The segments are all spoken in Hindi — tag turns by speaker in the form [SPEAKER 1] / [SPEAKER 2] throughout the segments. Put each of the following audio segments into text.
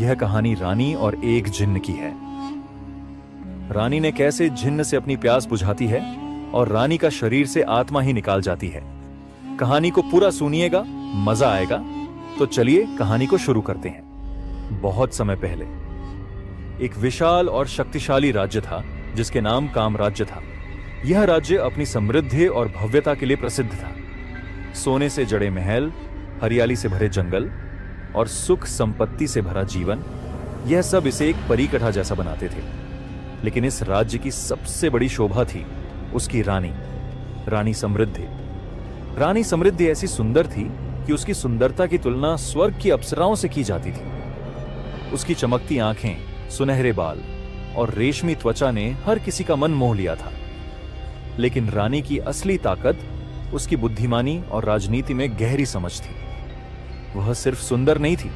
[SPEAKER 1] यह कहानी रानी और एक जिन्न की है। रानी ने कैसे जिन्न से अपनी प्यास बुझाती है और रानी का शरीर से आत्मा ही निकाल जाती है। कहानी को पूरा सुनिएगा, मजा आएगा। तो चलिए कहानी को शुरू करते हैं। बहुत समय पहले एक विशाल और शक्तिशाली राज्य था जिसके नाम कामराज्य था। यह राज्य अपनी समृद्धि और भव्यता के लिए प्रसिद्ध था। सोने से जड़े महल, हरियाली से भरे जंगल और सुख संपत्ति से भरा जीवन, यह सब इसे एक परी कथा जैसा बनाते थे। लेकिन इस राज्य की सबसे बड़ी शोभा थी उसकी रानी, रानी समृद्धि। रानी समृद्धि ऐसी सुंदर थी कि उसकी सुंदरता की तुलना स्वर्ग की अप्सराओं से की जाती थी। उसकी चमकती आंखें, सुनहरे बाल और रेशमी त्वचा ने हर किसी का मन मोह लिया था। लेकिन रानी की असली ताकत उसकी बुद्धिमानी और राजनीति में गहरी समझ थी। वह सिर्फ सुंदर नहीं थी,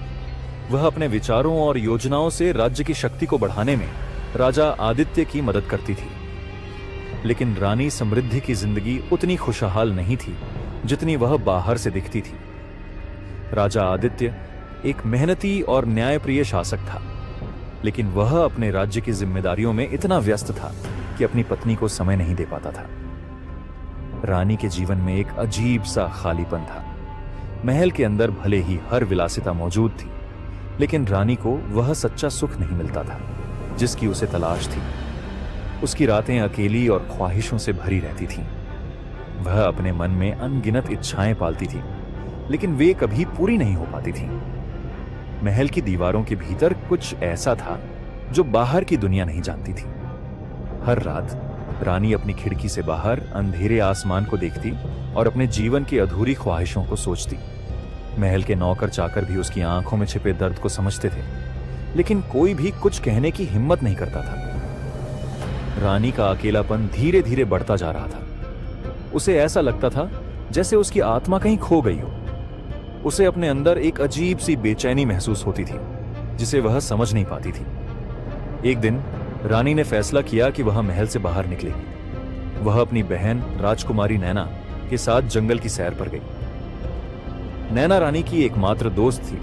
[SPEAKER 1] वह अपने विचारों और योजनाओं से राज्य की शक्ति को बढ़ाने में राजा आदित्य की मदद करती थी। लेकिन रानी समृद्धि की जिंदगी उतनी खुशहाल नहीं थी जितनी वह बाहर से दिखती थी। राजा आदित्य एक मेहनती और न्यायप्रिय शासक था, लेकिन वह अपने राज्य की जिम्मेदारियों में इतना व्यस्त था कि अपनी पत्नी को समय नहीं दे पाता था। रानी के जीवन में एक अजीब सा खालीपन था। महल के अंदर भले ही हर विलासिता मौजूद थी, लेकिन रानी को वह सच्चा सुख नहीं मिलता था जिसकी उसे तलाश थी। उसकी रातें अकेली और ख्वाहिशों से भरी रहती थीं। वह अपने मन में अनगिनत इच्छाएं पालती थी, लेकिन वे कभी पूरी नहीं हो पाती थीं। महल की दीवारों के भीतर कुछ ऐसा था जो बाहर की दुनिया नहीं जानती थी। हर रात रानी अपनी खिड़की से बाहर अंधेरे आसमान को देखती और अपने जीवन की अधूरी ख्वाहिशों को सोचती। महल के नौकर चाकर भी उसकी आंखों में छिपे दर्द को समझते थे, लेकिन कोई भी कुछ कहने की हिम्मत नहीं करता था। रानी का अकेलापन धीरे धीरे बढ़ता जा रहा था। उसे ऐसा लगता था जैसे उसकी आत्मा कहीं खो गई हो। उसे अपने अंदर एक अजीब सी बेचैनी महसूस होती थी जिसे वह समझ नहीं पाती थी। एक दिन रानी ने फैसला किया कि वह महल से बाहर निकलेगी। वह अपनी बहन राजकुमारी नैना के साथ जंगल की सैर पर गई। नैना रानी की एकमात्र दोस्त थी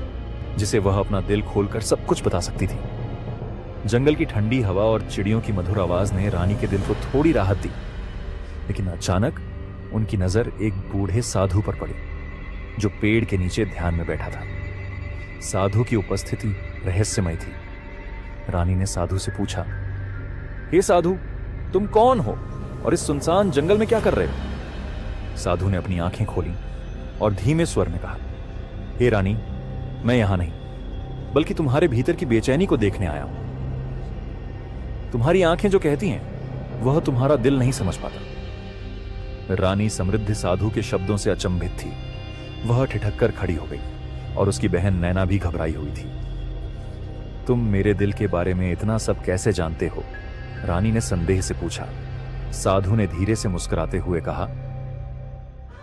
[SPEAKER 1] जिसे वह अपना दिल खोलकर सब कुछ बता सकती थी। जंगल की ठंडी हवा और चिड़ियों की मधुर आवाज ने रानी के दिल को थोड़ी राहत दी। लेकिन अचानक उनकी नजर एक बूढ़े साधु पर पड़ी जो पेड़ के नीचे ध्यान में बैठा था। साधु की उपस्थिति रहस्यमय थी। रानी ने साधु से पूछा, हे साधु, तुम कौन हो और इस सुनसान जंगल में क्या कर रहे हो? साधु ने अपनी आंखें खोली और धीमे स्वर में कहा, हे रानी, मैं यहां नहीं बल्कि तुम्हारे भीतर की बेचैनी को देखने आया हूं। तुम्हारी आंखें जो कहती हैं वह तुम्हारा दिल नहीं समझ पाता। रानी समृद्धि साधु के शब्दों से अचंभित थी। वह ठिठक कर खड़ी हो गई और उसकी बहन नैना भी घबराई हुई थी। तुम मेरे दिल के बारे में इतना सब कैसे जानते हो? रानी ने संदेह से पूछा। साधु ने धीरे से मुस्कुराते हुए कहा,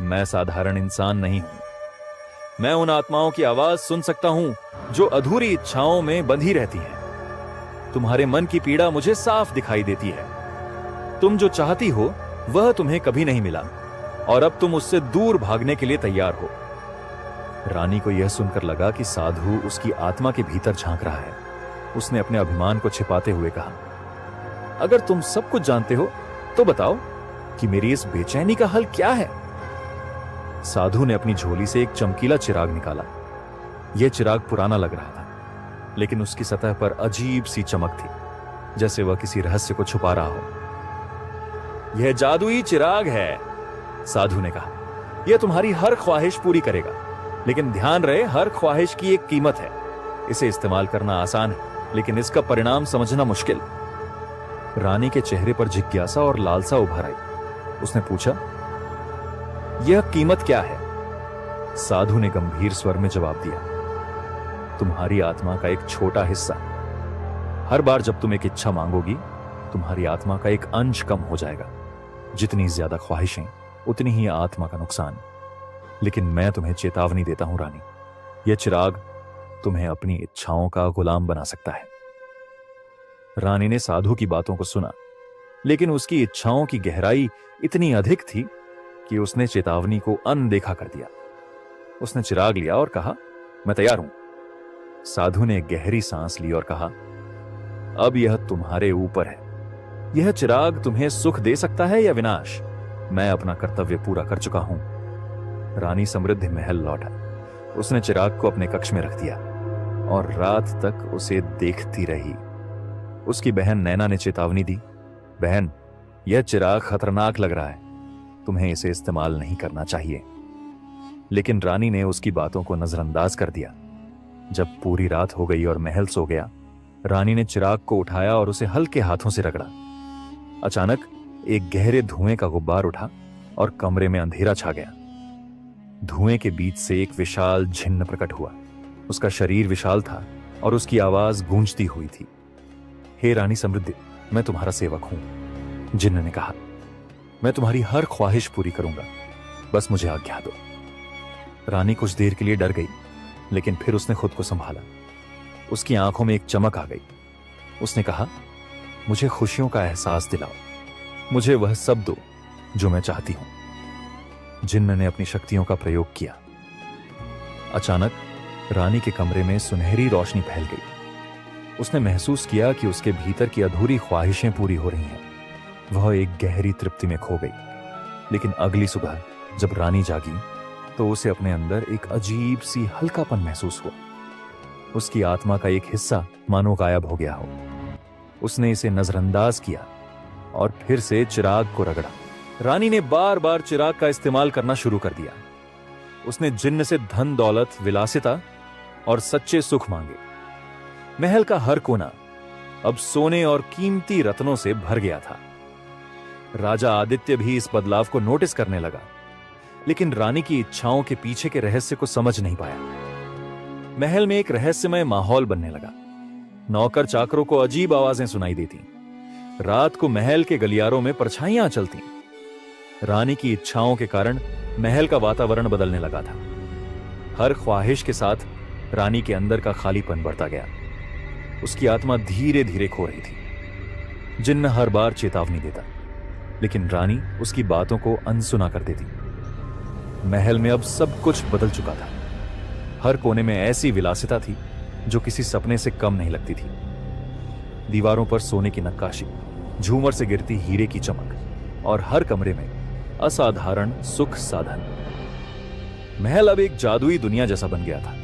[SPEAKER 1] मैं साधारण इंसान नहीं हूं। मैं उन आत्माओं की आवाज सुन सकता हूं जो अधूरी इच्छाओं में बंधी रहती हैं। तुम्हारे मन की पीड़ा मुझे साफ दिखाई देती है। तुम जो चाहती हो वह तुम्हें कभी नहीं मिला और अब तुम उससे दूर भागने के लिए तैयार हो। रानी को यह सुनकर लगा कि साधु उसकी आत्मा के भीतर झांक रहा है। उसने अपने अभिमान को छिपाते हुए कहा, अगर तुम सब कुछ जानते हो तो बताओ कि मेरी इस बेचैनी का हल क्या है? साधु ने अपनी झोली से एक चमकीला चिराग निकाला। यह चिराग पुराना लग रहा था, लेकिन उसकी सतह पर अजीब सी चमक थी, जैसे वह किसी रहस्य को छुपा रहा हो। यह जादुई चिराग है, साधु ने कहा। यह तुम्हारी हर ख्वाहिश पूरी करेगा, लेकिन ध्यान रहे, हर ख्वाहिश की एक कीमत है। इसे इस्तेमाल करना आसान है, लेकिन इसका परिणाम समझना मुश्किल। रानी के चेहरे पर जिज्ञासा और लालसा उभर आई। उसने पूछा, यह कीमत क्या है? साधु ने गंभीर स्वर में जवाब दिया, तुम्हारी आत्मा का एक छोटा हिस्सा। हर बार जब तुम एक इच्छा मांगोगी, तुम्हारी आत्मा का एक अंश कम हो जाएगा। जितनी ज्यादा ख्वाहिशें, उतनी ही आत्मा का नुकसान। लेकिन मैं तुम्हें चेतावनी देता हूं रानी, यह चिराग तुम्हें अपनी इच्छाओं का गुलाम बना सकता है। रानी ने साधु की बातों को सुना, लेकिन उसकी इच्छाओं की गहराई इतनी अधिक थी कि उसने चेतावनी को अनदेखा कर दिया। उसने चिराग लिया और कहा, मैं तैयार हूं। साधु ने गहरी सांस ली और कहा, अब यह तुम्हारे ऊपर है। यह चिराग तुम्हें सुख दे सकता है या विनाश। मैं अपना कर्तव्य पूरा कर चुका हूं। रानी समृद्धि महल लौटा। उसने चिराग को अपने कक्ष में रख दिया और रात तक उसे देखती रही। उसकी बहन नैना ने चेतावनी दी, बहन, यह चिराग खतरनाक लग रहा है, तुम्हें इसे इस्तेमाल नहीं करना चाहिए। लेकिन रानी ने उसकी बातों को नजरअंदाज कर दिया। जब पूरी रात हो गई और महल सो गया, रानी ने चिराग को उठाया और उसे हल्के हाथों से रगड़ा। अचानक एक गहरे धुएं का गुब्बार उठा और कमरे में अंधेरा छा गया। धुएं के बीच से एक विशाल जिन्न प्रकट हुआ। उसका शरीर विशाल था और उसकी आवाज गूंजती हुई थी। हे रानी समृद्धि, मैं तुम्हारा सेवक हूं, जिन्न ने कहा। मैं तुम्हारी हर ख्वाहिश पूरी करूंगा, बस मुझे आज्ञा दो। रानी कुछ देर के लिए डर गई, लेकिन फिर उसने खुद को संभाला। उसकी आंखों में एक चमक आ गई। उसने कहा, मुझे खुशियों का एहसास दिलाओ, मुझे वह सब दो जो मैं चाहती हूं। जिन्न ने अपनी शक्तियों का प्रयोग किया। अचानक रानी के कमरे में सुनहरी रोशनी फैल गई। उसने महसूस किया कि उसके भीतर की अधूरी ख्वाहिशें पूरी हो रही हैं। वह एक गहरी तृप्ति में खो गई। लेकिन अगली सुबह जब रानी जागी तो उसे अपने अंदर एक अजीब सी हल्कापन महसूस हुआ। उसकी आत्मा का एक हिस्सा मानो गायब हो गया हो। उसने इसे नजरअंदाज किया और फिर से चिराग को रगड़ा। रानी ने बार बार चिराग का इस्तेमाल करना शुरू कर दिया। उसने जिन्न से धन दौलत, विलासिता और सच्चे सुख मांगे। महल का हर कोना अब सोने और कीमती रत्नों से भर गया था। राजा आदित्य भी इस बदलाव को नोटिस करने लगा, लेकिन रानी की इच्छाओं के पीछे के रहस्य को समझ नहीं पाया। महल में एक रहस्यमय माहौल बनने लगा। नौकर चाकरों को अजीब आवाजें सुनाई देती। रात को महल के गलियारों में परछाइयां चलती। रानी की इच्छाओं के कारण महल का वातावरण बदलने लगा था। हर ख्वाहिश के साथ रानी के अंदर का खालीपन बढ़ता गया। उसकी आत्मा धीरे धीरे खो रही थी। जिन्न हर बार चेतावनी देता, लेकिन रानी उसकी बातों को अनसुना कर देती। महल में अब सब कुछ बदल चुका था। हर कोने में ऐसी विलासिता थी जो किसी सपने से कम नहीं लगती थी। दीवारों पर सोने की नक्काशी, झूमर से गिरती हीरे की चमक और हर कमरे में असाधारण सुख साधन। महल अब एक जादुई दुनिया जैसा बन गया था।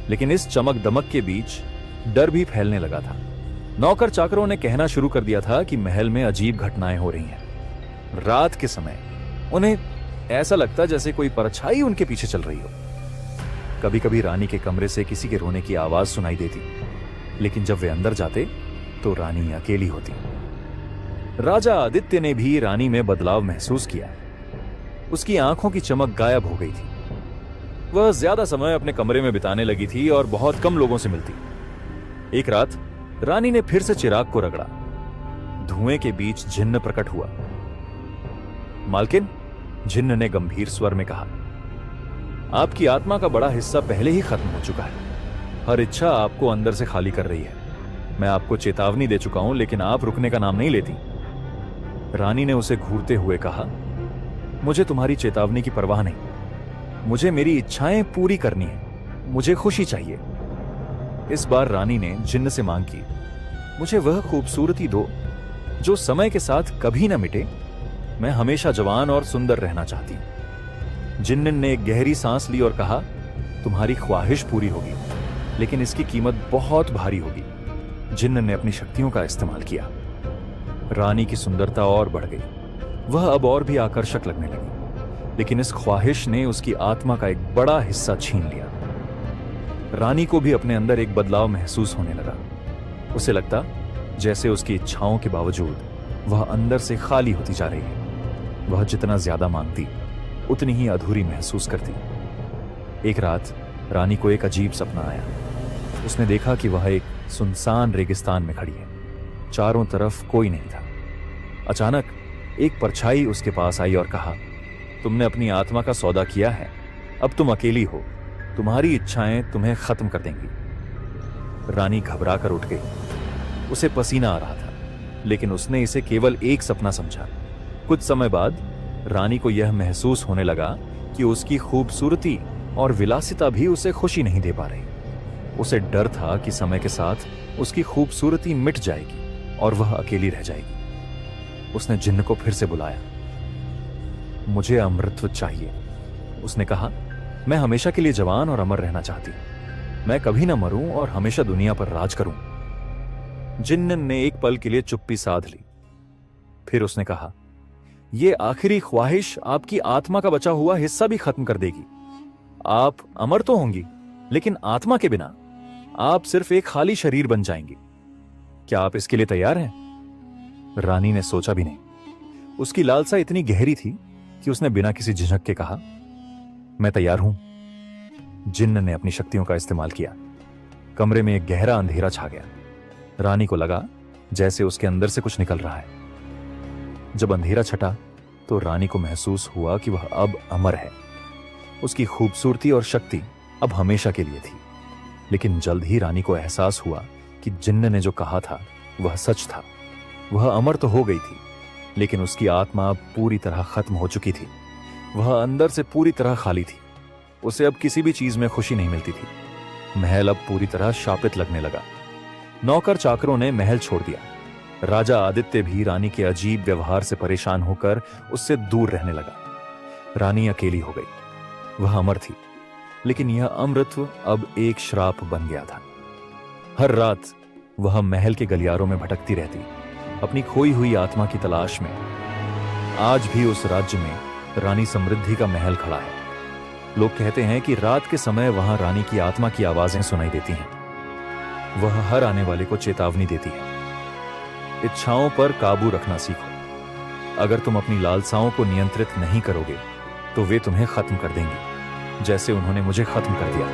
[SPEAKER 1] लेकिन इस चमक दमक के बीच डर भी फैलने लगा था। नौकर चाकरों ने कहना शुरू कर दिया था कि महल में अजीब घटनाएं हो रही हैं। रात के समय उन्हें ऐसा लगता जैसे कोई परछाई उनके पीछे चल रही हो। कभी कभी रानी के कमरे से किसी के रोने की आवाज सुनाई देती, लेकिन जब वे अंदर जाते तो रानी अकेली होती। राजा आदित्य ने भी रानी में बदलाव महसूस किया। उसकी आंखों की चमक गायब हो गई थी। वह ज्यादा समय अपने कमरे में बिताने लगी थी और बहुत कम लोगों से मिलती। एक रात रानी ने फिर से चिराग को रगड़ा। धुएं के बीच जिन्न प्रकट हुआ। मालकिन, जिन्न ने गंभीर स्वर में कहा, आपकी आत्मा का बड़ा हिस्सा पहले ही खत्म हो चुका है। हर इच्छा आपको अंदर से खाली कर रही है। मैं आपको चेतावनी दे चुका हूं, लेकिन आप रुकने का नाम नहीं लेती। रानी ने उसे घूरते हुए कहा, मुझे तुम्हारी चेतावनी की परवाह नहीं। मुझे मेरी इच्छाएं पूरी करनी है। मुझे खुशी चाहिए। इस बार रानी ने जिन्न से मांग की, मुझे वह खूबसूरती दो जो समय के साथ कभी न मिटे। मैं हमेशा जवान और सुंदर रहना चाहती हूं। जिन्न ने एक गहरी सांस ली और कहा, तुम्हारी ख्वाहिश पूरी होगी, लेकिन इसकी कीमत बहुत भारी होगी। जिन्न ने अपनी शक्तियों का इस्तेमाल किया। रानी की सुंदरता और बढ़ गई। वह अब और भी आकर्षक लगने लगी, लेकिन इस ख्वाहिश ने उसकी आत्मा का एक बड़ा हिस्सा छीन लिया। रानी को भी अपने अंदर एक बदलाव महसूस होने लगा। उसे लगता जैसे उसकी इच्छाओं के बावजूद वह अंदर से खाली होती जा रही है। वह जितना ज्यादा मांगती, उतनी ही अधूरी महसूस करती। एक रात रानी को एक अजीब सपना आया। उसने देखा कि वह एक सुनसान रेगिस्तान में खड़ी है। चारों तरफ कोई नहीं था। अचानक एक परछाई उसके पास आई और कहा, तुमने अपनी आत्मा का सौदा किया है। अब तुम अकेली हो। तुम्हारी इच्छाएं तुम्हें खत्म कर देंगी। रानी घबरा कर उठ गई। उसे पसीना आ रहा था, लेकिन उसने इसे केवल एक सपना समझा। कुछ समय बाद रानी को यह महसूस होने लगा कि उसकी खूबसूरती और विलासिता भी उसे खुशी नहीं दे पा रही। उसे डर था कि समय के साथ उसकी खूबसूरती मिट जाएगी और वह अकेली रह जाएगी। उसने जिन्न को फिर से बुलाया। मुझे अमृतत्व चाहिए, उसने कहा। मैं हमेशा के लिए जवान और अमर रहना चाहती हूं। मैं कभी ना मरूं और हमेशा दुनिया पर राज करूं। जिन्न ने एक पल के लिए चुप्पी साध ली। फिर उसने कहा, यह आखिरी ख्वाहिश आपकी आत्मा का बचा हुआ हिस्सा भी खत्म कर देगी। आप अमर तो होंगी, लेकिन आत्मा के बिना आप सिर्फ एक खाली शरीर बन जाएंगी। क्या आप इसके लिए तैयार हैं? रानी ने सोचा भी नहीं। उसकी लालसा इतनी गहरी थी कि उसने बिना किसी झिझक के कहा, मैं तैयार हूं। जिन्न ने अपनी शक्तियों का इस्तेमाल किया। कमरे में एक गहरा अंधेरा छा गया। रानी को लगा जैसे उसके अंदर से कुछ निकल रहा है। जब अंधेरा छटा तो रानी को महसूस हुआ कि वह अब अमर है। उसकी खूबसूरती और शक्ति अब हमेशा के लिए थी। लेकिन जल्द ही रानी को एहसास हुआ कि जिन्न ने जो कहा था वह सच था। वह अमर तो हो गई थी, लेकिन उसकी आत्मा अब पूरी तरह खत्म हो चुकी थी। वह अंदर से पूरी तरह खाली थी। उसे अब किसी भी चीज में खुशी नहीं मिलती थी। महल अब पूरी तरह शापित लगने लगा। नौकर चाकरों ने महल छोड़ दिया। राजा आदित्य भी रानी के अजीब व्यवहार से परेशान होकर उससे दूर रहने लगा। रानी अकेली हो गई। वह अमर थी, लेकिन यह अमृतत्व अब एक श्राप बन गया था। हर रात वह महल के गलियारों में भटकती रहती, अपनी खोई हुई आत्मा की तलाश में। आज भी उस राज्य में रानी समृद्धि का महल खड़ा है। लोग कहते हैं कि रात के समय वहां रानी की आत्मा की आवाजें सुनाई देती हैं। वह हर आने वाले को चेतावनी देती है, इच्छाओं पर काबू रखना सीखो। अगर तुम अपनी लालसाओं को नियंत्रित नहीं करोगे तो वे तुम्हें खत्म कर देंगी, जैसे उन्होंने मुझे खत्म कर दिया।